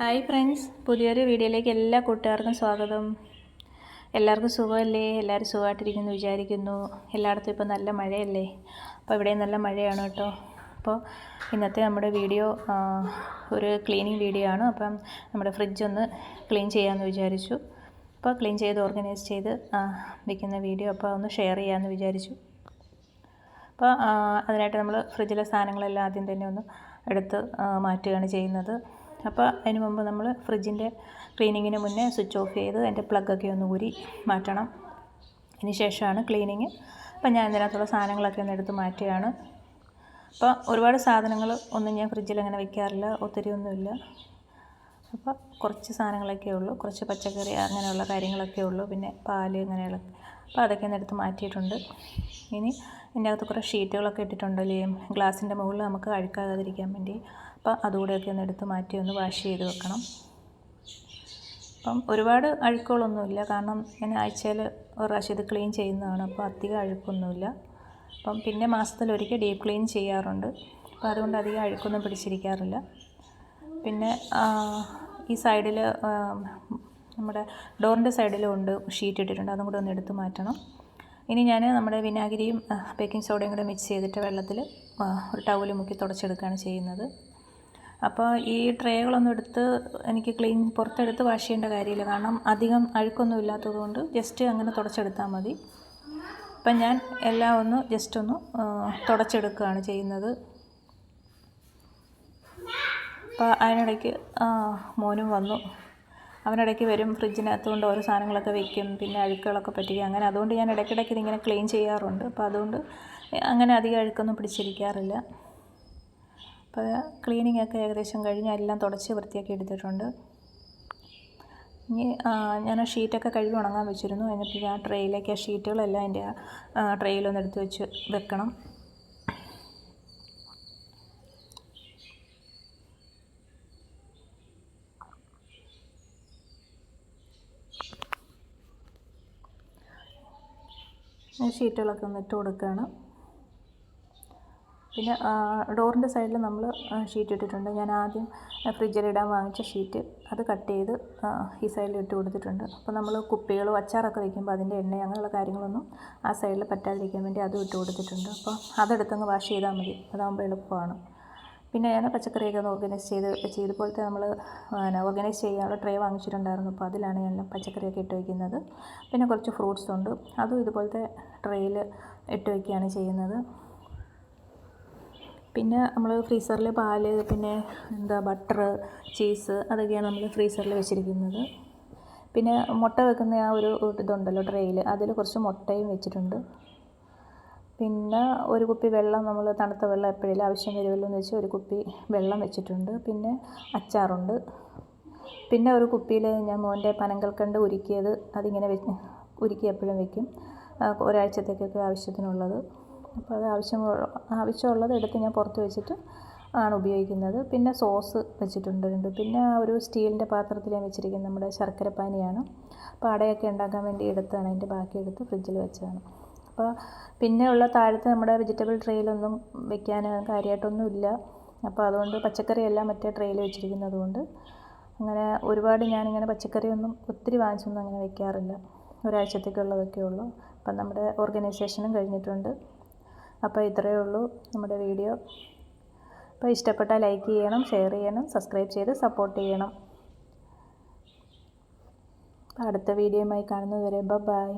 Hi friends, പുതിയൊരു വീഡിയോയിലേക്ക് എല്ലാ കൂട്ടുകാർക്കും സ്വാഗതം. എല്ലാവർക്കും സുഖമല്ലേ? എല്ലാവരും സുഖമായിട്ടിരിക്കുന്നു വിചാരിക്കുന്നു. എല്ലായിടത്തും ഇപ്പോൾ നല്ല മഴയല്ലേ? അപ്പോൾ ഇവിടെയും നല്ല മഴയാണ് കേട്ടോ. അപ്പോൾ ഇന്നത്തെ നമ്മുടെ വീഡിയോ ഒരു ക്ലീനിങ് വീഡിയോ ആണ്. അപ്പം നമ്മുടെ ഫ്രിഡ്ജ് ഒന്ന് ക്ലീൻ ചെയ്യാമെന്ന് വിചാരിച്ചു. അപ്പോൾ ക്ലീൻ ചെയ്ത് ഓർഗനൈസ് ചെയ്ത് വയ്ക്കുന്ന വീഡിയോ അപ്പോൾ ഒന്ന് ഷെയർ ചെയ്യാമെന്ന് വിചാരിച്ചു. അപ്പോൾ അതിനായിട്ട് നമ്മൾ ഫ്രിഡ്ജിലെ സാധനങ്ങളെല്ലാം ആദ്യം തന്നെ ഒന്ന് എടുത്ത് മാറ്റുകയാണ് ചെയ്യുന്നത്. അപ്പോൾ അതിന് മുമ്പ് നമ്മൾ ഫ്രിഡ്ജിൻ്റെ ക്ലീനിങ്ങിന് മുന്നേ സ്വിച്ച് ഓഫ് ചെയ്ത് അതിൻ്റെ പ്ലഗൊക്കെ ഒന്ന് ഊരി മാറ്റണം. അതിന് ശേഷമാണ് ക്ലീനിങ്. അപ്പോൾ ഞാൻ ഇതിനകത്തുള്ള സാധനങ്ങളൊക്കെ ഒന്ന് എടുത്ത് മാറ്റുകയാണ്. അപ്പോൾ ഒരുപാട് സാധനങ്ങൾ ഒന്നും ഞാൻ ഫ്രിഡ്ജിൽ അങ്ങനെ വയ്ക്കാറില്ല, ഒത്തിരി ഒന്നുമില്ല. അപ്പോൾ കുറച്ച് സാധനങ്ങളൊക്കെ ഉള്ളൂ, കുറച്ച് പച്ചക്കറി അങ്ങനെയുള്ള കാര്യങ്ങളൊക്കെ ഉള്ളൂ, പിന്നെ പാല് അങ്ങനെയുള്ള. അപ്പോൾ അതൊക്കെ ഒന്ന് എടുത്ത് മാറ്റിയിട്ടുണ്ട്. ഇനി ഇതിൻ്റെ അകത്ത് കുറേ ഷീറ്റുകളൊക്കെ ഇട്ടിട്ടുണ്ടല്ലേ ഗ്ലാസിൻ്റെ മുകളിൽ നമുക്ക് അഴുക്കാകാതിരിക്കാൻ വേണ്ടി. അപ്പോൾ അതുകൂടെയൊക്കെ ഒന്ന് എടുത്ത് മാറ്റി ഒന്ന് വാഷ് ചെയ്ത് വെക്കണം. അപ്പം ഒരുപാട് അഴുക്കുകളൊന്നുമില്ല, കാരണം ഞാൻ ആഴ്ചയിൽ ഒരു പ്രാവശ്യം ഇത് ക്ലീൻ ചെയ്യുന്നതാണ്. അപ്പോൾ അധികം അഴുക്കൊന്നുമില്ല. അപ്പം പിന്നെ മാസത്തിലൊരിക്കൽ ഡീപ്പ് ക്ലീൻ ചെയ്യാറുണ്ട്. അപ്പോൾ അതുകൊണ്ട് അധികം അഴുക്കൊന്നും പിടിച്ചിരിക്കാറില്ല. പിന്നെ ഈ സൈഡിൽ നമ്മുടെ ഡോറിൻ്റെ സൈഡിലും ഉണ്ട് ഷീറ്റ് ഇട്ടിട്ടുണ്ട്, അതും കൂടെ ഒന്ന് എടുത്ത് മാറ്റണം. ഇനി ഞാൻ നമ്മുടെ വിനാഗിരിയും ബേക്കിംഗ് സോഡയും കൂടെ മിക്സ് ചെയ്തിട്ട് വെള്ളത്തിൽ ഒരു ടവൽ മുക്കി തുടച്ചെടുക്കുകയാണ് ചെയ്യുന്നത്. അപ്പോൾ ഈ ട്രേകളൊന്നും എടുത്ത് എനിക്ക് പുറത്തെടുത്ത് വാഷ് ചെയ്യേണ്ട കാര്യമില്ല, കാരണം അധികം അഴുക്കൊന്നും ഇല്ലാത്തതുകൊണ്ട് ജസ്റ്റ് അങ്ങനെ തുടച്ചെടുത്താൽ മതി. അപ്പം ഞാൻ എല്ലാം ഒന്ന് ജസ്റ്റ് ഒന്ന് തുടച്ചെടുക്കുകയാണ് ചെയ്യുന്നത്. അപ്പോൾ അതിനിടയ്ക്ക് മോനും വന്നു. അവനിടയ്ക്ക് വരും, ഫ്രിഡ്ജിനകത്ത് കൊണ്ട് ഓരോ സാധനങ്ങളൊക്കെ വെക്കും, പിന്നെ അഴുക്കുകളൊക്കെ പറ്റിക്കും അങ്ങനെ. അതുകൊണ്ട് ഞാൻ ഇടയ്ക്കിടയ്ക്ക് ഇതിങ്ങനെ ക്ലീൻ ചെയ്യാറുണ്ട്. അപ്പോൾ അതുകൊണ്ട് അങ്ങനെ അധികം അഴുക്കൊന്നും പിടിച്ചിരിക്കാറില്ല. അപ്പോൾ ക്ലീനിങ് ഒക്കെ ഏകദേശം കഴിഞ്ഞ് എല്ലാം തുടച്ച് വൃത്തിയാക്കി എടുത്തിട്ടുണ്ട്. ഇനി ഞാൻ ഷീറ്റൊക്കെ കഴുകി ഉണങ്ങാൻ വെച്ചിരുന്നു. എന്നിട്ട് ആ ട്രേയിലേക്ക് ആ ഷീറ്റുകളെല്ലാം എൻ്റെ ട്രേയിലൊന്ന് എടുത്ത് വെക്കണം. ഷീറ്റുകളൊക്കെ ഒന്ന് ഇട്ട് കൊടുക്കുകയാണ്. പിന്നെ ഡോറിൻ്റെ സൈഡിൽ നമ്മൾ ഷീറ്റ് ഇട്ടിട്ടുണ്ട്. ഞാൻ ആദ്യം ഫ്രിഡ്ജിലിടാൻ വാങ്ങിച്ച ഷീറ്റ് അത് കട്ട് ചെയ്ത് ഈ സൈഡിൽ ഇട്ട് കൊടുത്തിട്ടുണ്ട്. അപ്പോൾ നമ്മൾ കുപ്പികളും അച്ചാറൊക്കെ വയ്ക്കുമ്പോൾ അതിൻ്റെ എണ്ണ അങ്ങനെയുള്ള കാര്യങ്ങളൊന്നും ആ സൈഡിൽ പറ്റാതിരിക്കാൻ വേണ്ടി അതും ഇട്ട് കൊടുത്തിട്ടുണ്ട്. അപ്പോൾ അതെടുത്തങ്ങ് വാഷ് ചെയ്താൽ മതി, അതാകുമ്പോൾ എളുപ്പമാണ്. പിന്നെ ഞാൻ പച്ചക്കറിയൊക്കെ ഒന്ന് ഓർഗനൈസ് ചെയ്ത് ഇതുപോലത്തെ നമ്മൾ ഓർഗനൈസ് ചെയ്യാനുള്ള ട്രേ വാങ്ങിച്ചിട്ടുണ്ടായിരുന്നു. അപ്പോൾ അതിലാണ് ഞാൻ പച്ചക്കറിയൊക്കെ ഇട്ട് വയ്ക്കുന്നത്. പിന്നെ കുറച്ച് ഫ്രൂട്ട്സ് ഉണ്ട്, അതും ഇതുപോലത്തെ ട്രേയിൽ ഇട്ട് വയ്ക്കുകയാണ് ചെയ്യുന്നത്. പിന്നെ നമ്മൾ ഫ്രീസറിൽ പാല്, പിന്നെ ബട്ടർ, ചീസ് അതൊക്കെയാണ് നമ്മൾ ഫ്രീസറിൽ വെച്ചിരിക്കുന്നത്. പിന്നെ മുട്ട വെക്കുന്ന ആ ഒരു ഇതുണ്ടല്ലോ ട്രേയിൽ, അതിൽ കുറച്ച് മുട്ടയും വെച്ചിട്ടുണ്ട്. പിന്നെ ഒരു കുപ്പി വെള്ളം, നമ്മൾ തണുത്ത വെള്ളം എപ്പോഴെങ്കിലും ആവശ്യം വരുമല്ലോ എന്ന് വെച്ച് ഒരു കുപ്പി വെള്ളം വെച്ചിട്ടുണ്ട്. പിന്നെ അച്ചാറുണ്ട്. പിന്നെ ഒരു കുപ്പിയിൽ ഞാൻ മോൻ്റെ പനങ്കൽക്കണ്ട് ഉരുക്കിയത് അതിങ്ങനെ ഉരുക്കി എപ്പോഴും വെക്കും, ഒരാഴ്ചത്തേക്കൊക്കെ ആവശ്യത്തിനുള്ളത്. അപ്പോൾ അത് ആവശ്യമുള്ളത് എടുത്ത് ഞാൻ പുറത്ത് വെച്ചിട്ട് ആണ് ഉപയോഗിക്കുന്നത്. പിന്നെ സോസ് വെച്ചിട്ടുണ്ട്. പിന്നെ ഒരു സ്റ്റീലിൻ്റെ പാത്രത്തിൽ ഞാൻ വെച്ചിരിക്കുന്നത് നമ്മുടെ ശർക്കരപ്പാനിയാണ്. അപ്പോൾ അടയൊക്കെ ഉണ്ടാക്കാൻ വേണ്ടി എടുത്താണ്, അതിൻ്റെ ബാക്കി എടുത്ത് ഫ്രിഡ്ജിൽ വെച്ചതാണ്. അപ്പോൾ പിന്നെ ഉള്ള താഴത്തെ നമ്മുടെ വെജിറ്റബിൾ ട്രേയിലൊന്നും വെക്കാൻ കാര്യമായിട്ടൊന്നുമില്ല. അപ്പോൾ അതുകൊണ്ട് പച്ചക്കറിയെല്ലാം മറ്റേ ട്രേയിൽ വെച്ചിരിക്കുന്നത് കൊണ്ട് അങ്ങനെ ഒരുപാട് ഞാനിങ്ങനെ പച്ചക്കറിയൊന്നും ഒത്തിരി വാങ്ങിച്ചൊന്നും അങ്ങനെ വെക്കാറില്ല, ഒരാഴ്ചത്തേക്കുള്ളതൊക്കെ ഉള്ളൂ. അപ്പം നമ്മുടെ ഓർഗനൈസേഷനും കഴിഞ്ഞിട്ടുണ്ട്. അപ്പോൾ ഇത്രയേ ഉള്ളൂ നമ്മുടെ വീഡിയോ. അപ്പോൾ ഇഷ്ടപ്പെട്ടാൽ ലൈക്ക് ചെയ്യണം, ഷെയർ ചെയ്യണം, സബ്സ്ക്രൈബ് ചെയ്ത് സപ്പോർട്ട് ചെയ്യണം. അടുത്ത വീഡിയോയുമായി കാണുന്നതുവരെ ബൈ.